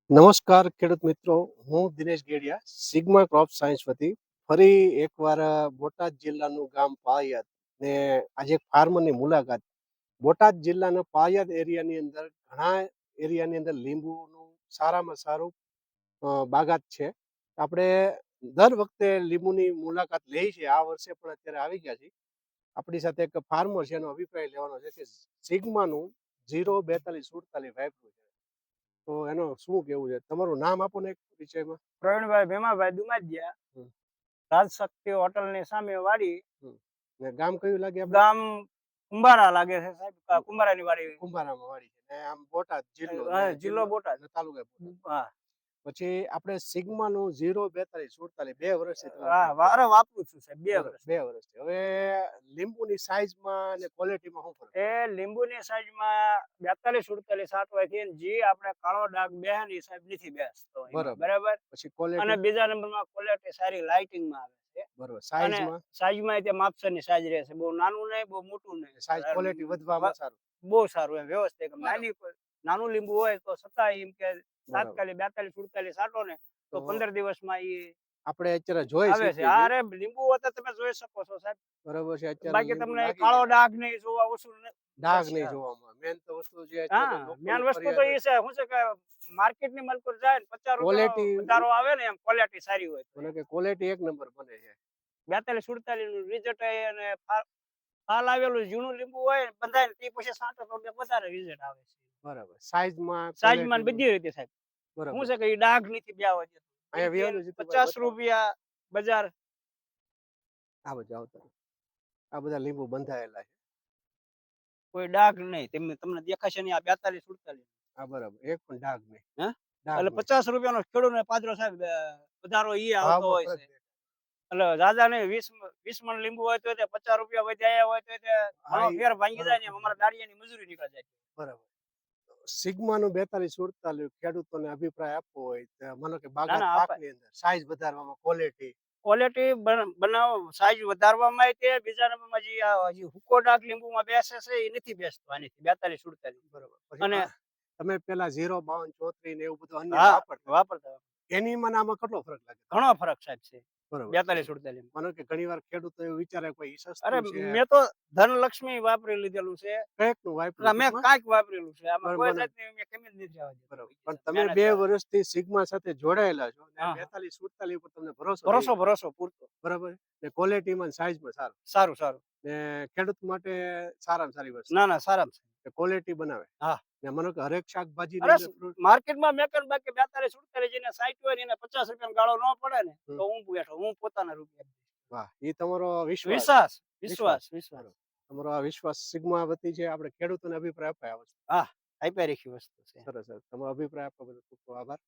નમસ્કાર ખેડૂત મિત્રો, હું Dinesh Gediya sigma crop science વતી ફરી એકવાર બોટાદ જિલ્લાનું ગામ પાળિયાદ ને આજે ફાર્મરની મુલાકાત. બોટાદ જિલ્લાના પાળિયાદ એરિયાની અંદર ઘણા એરિયાની અંદર લીંબુનું સારામાં સારું બાગાત છે. આપણે દર વખતે લીંબુની મુલાકાત લઈએ છીએ, આ વર્ષે પણ અત્યારે આવી ગયા છીએ. આપણી સાથે એક ફાર્મર છે, એનો અભિપ્રાય લેવાનો છે કે સિગ્માનું 04247 વાપર્યું છે, તો એનો શું કેવું છે? તમારું નામ આપો ને એક વિષયમાં. પ્રવીણભાઈ ભીમાભાઈ દુમાદિયા, રાજશક્તિ હોટલ ની સામે વાડી. ને ગામ કયું લાગે આપણે? ગામ કુંભારા લાગે છે સાહેબ, કુંભારાની વાડી. કુંભારામાં વાડી છે ને આમ બોટાદ જિલ્લો જિલ્લો બોટાદ. ને તાલુકા બોટાદ. હા, પછી આપણે સિગ્માનું 04247 2 વર્ષથી તમે હા, વારે વાપરું છું સાહેબ, 2 વર્ષ. 2 વર્ષથી. હવે લીંબુની સાઈઝમાં અને ક્વોલિટીમાં શું ફરક? એ લીંબુની સાઈઝમાં 42 48 સાટવાથી જે આપણે કાળો ડાઘ બેહે ને સાહેબ નથી બેસતો એમાં, બરાબર. પછી અને ક્વોલિટી બીજા નંબરમાં ક્વોલિટી સારી લાઇટિંગમાં આવે છે. બરોબર. અને સાઈઝમાં તે માપસરની સાઈઝ રહે છે, બહુ નાનું નહીં, બહુ મોટું નહીં. સાઈઝ ક્વોલિટી વધવામાં સારું, બહુ સારું, એમ વ્યવસ્થિત. નાનું લીંબુ હોય તો છતાં એમ કે તાત્કાલિક 42 48 સાટો ને તો 15 દિવસમાં એ આપણે અત્યારે જોઈ આવે છે. અરે લીંબુ હોતા તમે જોઈ શકો છો સાહેબ, બરાબર છે. અત્યારે બાકી તમને કાળો ડાઘ નહીં જોવા ઓછું ડાઘ નહીં જોવામાં. મેન તો વસ્તુ જે મેન વસ્તુ તો એ છે, શું છે કે માર્કેટ ની માલ પર જાય ને 50 રૂપિયા વધારો આવે ને, એમ ક્વોલિટી સારી હોય મને કે ક્વોલિટી એક નંબર બને છે. 42 48 નું રિઝલ્ટ અને ફાલ આવેલું ઝીણું લીંબુ હોય બંધાય ને તે પછી સાટો તો વધારે રિઝલ્ટ આવે છે. બરાબર. સાઈઝમાં બધી રીતે સાહેબ. શું છે કે એ ડાઘ નથી બ્યાવા દેતું. અહીંયા 50 રૂપિયા બજાર. આ બધું આવતા આ બધા લીંબુ બંધાયેલા છે, કોઈ ડાઘ નહીં. તમને દેખાશે નહીં આ 42 48. હા બરાબર, એક પણ ડાઘ નહીં. એટલે 50 રૂપિયાનો ખેડૂતને પાદરો સાહેબ વધારો ઈ આવતો હોય છે. એટલે દાદા ને 20 મણ લીંબુ હોય તો 50 રૂપિયા વધ્યા હોય તો ઘણો ફેર ભાંગી જાય ને અમારા દાડિયાની મજૂરી નીકળી જાય. બરાબર. સિગ્માનું 42 48 ખેડૂતોને અભિપ્રાય આપવો હોય તો માનો કે બાગાયત પાકની અંદર સાઈઝ વધારવામાં ક્વોલિટી બનાવો, સાઈઝ વધારવામાં તે બીજા નંબરમાં જે હુકો ડાઘ લીંબુમાં બેસે છે એ નથી બેસતો આનીથી 42 48. બરાબર. અને તમે પેલા 052 34 ને એવું બધું અન્ય વાપરતા એની મને આમાં કેટલો ફરક લાગે? ઘણો ફરક સાહેબ છે. બરાબર. 42 48. માનો કે ઘણીવાર ખેડૂતો એવું વિચારે કોઈ સસ્તું અરે છે. મેં તો ધનલક્ષ્મી વાપરી લીધેલું છે. કઈકનું વાપર્યું? મેં કાંઈક વાપરેલું છે. આમાં કોઈ જાતની મેં કેમ જ નથી જવા દીધી. બરાબર. પણ તમે 2 વર્ષથી સિગ્મા સાથે જોડાયેલા છો અને 42 48 ઉપર તમને ભરોસો પૂરતો. બરાબર. ને ક્વોલિટીમાં સાઈઝમાં સારું. ને ખેડૂત માટે સારામાં સારી વસ્તુ. ના સારામાં સારી ક્વોલિટી બનાવે. હા. ને માનો કે હરેક શાકભાજી માર્કેટમાં મેકન બાકી 42 48 જેને સાઈટ હોય ને એને 50 રૂપિયાનો ગાળો ન પડે ને તો હું બેઠો, હું પોતાના રૂપિયા. વાહ, એ તમારો વિશ્વાસ. તમારો આ વિશ્વાસ સિગ્મા વતી છે. આપણે ખેડૂતોને અભિપ્રાય આપ્યા. હા, આપ્યા રાખી વસ્તુ છે. સરસ. તમારો અભિપ્રાય આપવા બદલ ખૂબ ખૂબ આભાર.